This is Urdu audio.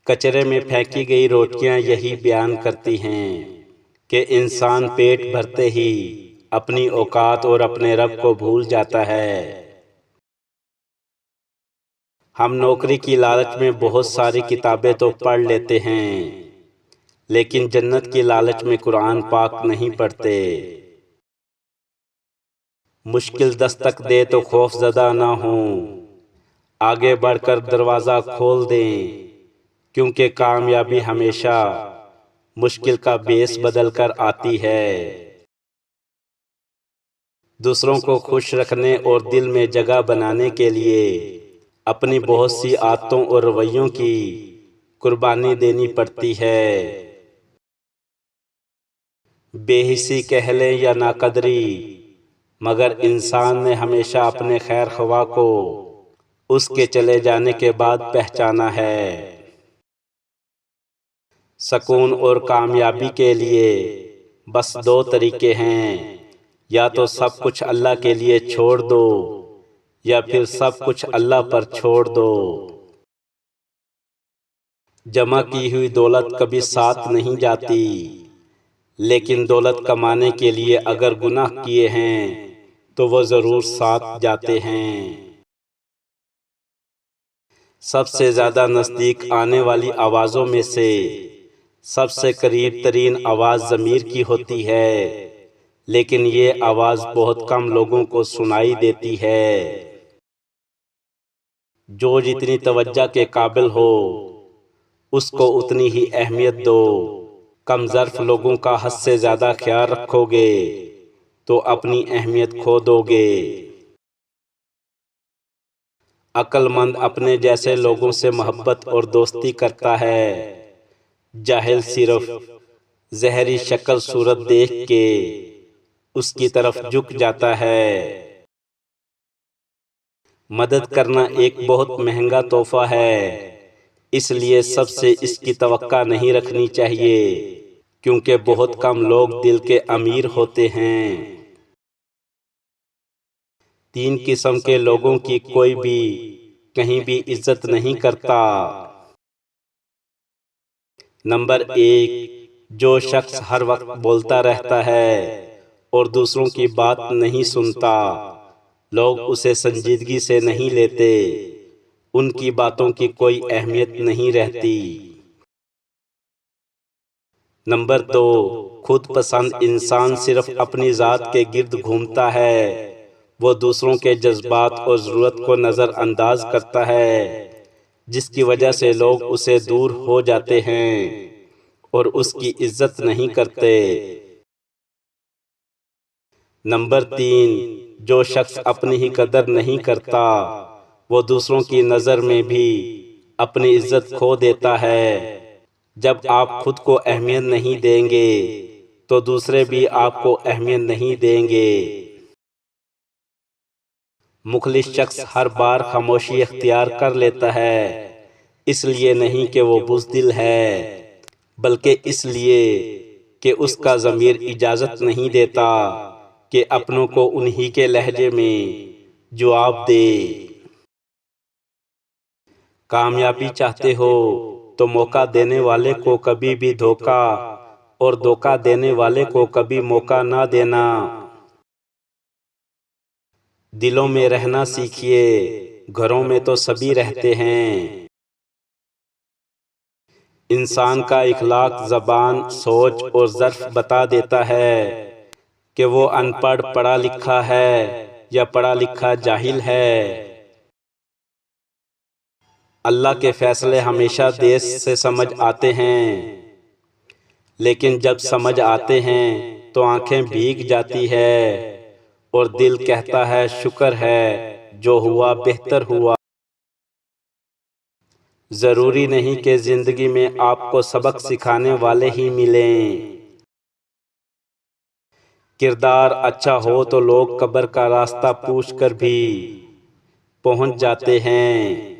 کچرے میں پھینکی گئی روٹیاں یہی بیان کرتی ہیں کہ انسان پیٹ بھرتے ہی اپنی اوقات اور اپنے رب کو بھول جاتا ہے۔ ہم نوکری کی لالچ میں بہت ساری کتابیں تو پڑھ لیتے ہیں، لیکن جنت کی لالچ میں قرآن پاک نہیں پڑھتے۔ مشکل دستک دے تو خوف زدہ نہ ہوں، آگے بڑھ کر دروازہ کھول دیں، کیونکہ کامیابی ہمیشہ مشکل کا بیس بدل کر آتی ہے۔ دوسروں کو خوش رکھنے اور دل میں جگہ بنانے کے لیے اپنی بہت سی عادتوں اور رویوں کی قربانی دینی پڑتی ہے۔ بے حسی کہہ لیں یا ناقدری، مگر انسان نے ہمیشہ اپنے خیر خواہ کو اس کے چلے جانے کے بعد پہچانا ہے۔ سکون اور کامیابی کے لیے بس دو طریقے ہیں، یا تو سب کچھ اللہ کے لیے چھوڑ دو یا پھر سب کچھ اللہ پر چھوڑ دو۔ جمع کی ہوئی دولت کبھی ساتھ نہیں جاتی، لیکن دولت کمانے کے لیے اگر گناہ کیے ہیں تو وہ ضرور ساتھ جاتے ہیں۔ سب سے زیادہ نزدیک آنے والی آوازوں میں سے سب سے قریب ترین آواز ضمیر کی ہوتی ہے، لیکن یہ آواز بہت کم لوگوں کو سنائی دیتی ہے۔ جو جتنی توجہ کے قابل ہو اس کو اتنی ہی اہمیت دو۔ کم ظرف لوگوں کا حد سے زیادہ خیال رکھو گے تو اپنی اہمیت کھو دو گے۔ عقل مند اپنے جیسے لوگوں سے محبت اور دوستی کرتا ہے، جاہل صرف ظاہری شکل صورت دیکھ کے اس کی طرف جھک جاتا ہے۔ مدد کرنا ایک بہت مہنگا تحفہ ہے، اس لیے سب سے اس کی توقع نہیں رکھنی چاہیے، کیونکہ بہت کم لوگ دل کے امیر ہوتے ہیں۔ تین قسم کے لوگوں کی کوئی بھی کہیں بھی عزت نہیں کرتا۔ نمبر 1، جو شخص ہر وقت بولتا رہتا ہے اور دوسروں کی بات نہیں سنتا۔ لوگ اسے سنجیدگی سے نہیں لیتے، ان کی باتوں کی کوئی اہمیت نہیں رہتی۔ نمبر 2، خود پسند انسان صرف اپنی ذات کے گرد گھومتا ہے، وہ دوسروں کے جذبات اور ضرورت کو نظر انداز کرتا ہے، جس کی وجہ سے لوگ اسے دور ہو جاتے ہیں اور اس کی عزت نہیں کرتے۔ نمبر 3، جو شخص اپنی ہی قدر نہیں کرتا، وہ دوسروں کی نظر میں بھی اپنی عزت کھو دیتا ہے۔ جب آپ خود کو اہمیت نہیں دیں گے تو دوسرے بھی آپ کو اہمیت نہیں دیں گے۔ مخلص شخص ہر بار خاموشی اختیار کر لیتا ہے، اس لیے نہیں کہ وہ بزدل ہے، بلکہ اس لیے کہ اس کا ضمیر اجازت نہیں دیتا کہ اپنوں کو انہی کے لہجے میں جواب دے۔ کامیابی چاہتے ہو تو موقع دینے والے کو کبھی بھی دھوکا اور دھوکا دینے والے کو کبھی موقع نہ دینا۔ دلوں میں رہنا سیکھیے، گھروں میں تو سبھی رہتے ہیں۔ انسان کا اخلاق زبان، سوچ اور ظرف بتا دیتا ہے کہ وہ ان پڑھ پڑھا لکھا ہے یا پڑھا لکھا جاہل ہے۔ اللہ کے فیصلے ہمیشہ دیر سے سمجھ آتے ہیں، لیکن جب سمجھ آتے ہیں تو آنکھیں بھیگ جاتی ہے اور دل کہتا ہے شکر ہے جو ہوا بہتر ہوا۔ ضروری نہیں کہ زندگی میں آپ کو سبق سکھانے والے ہی ملیں۔ کردار اچھا ہو تو لوگ قبر کا راستہ پوچھ کر بھی پہنچ جاتے ہیں۔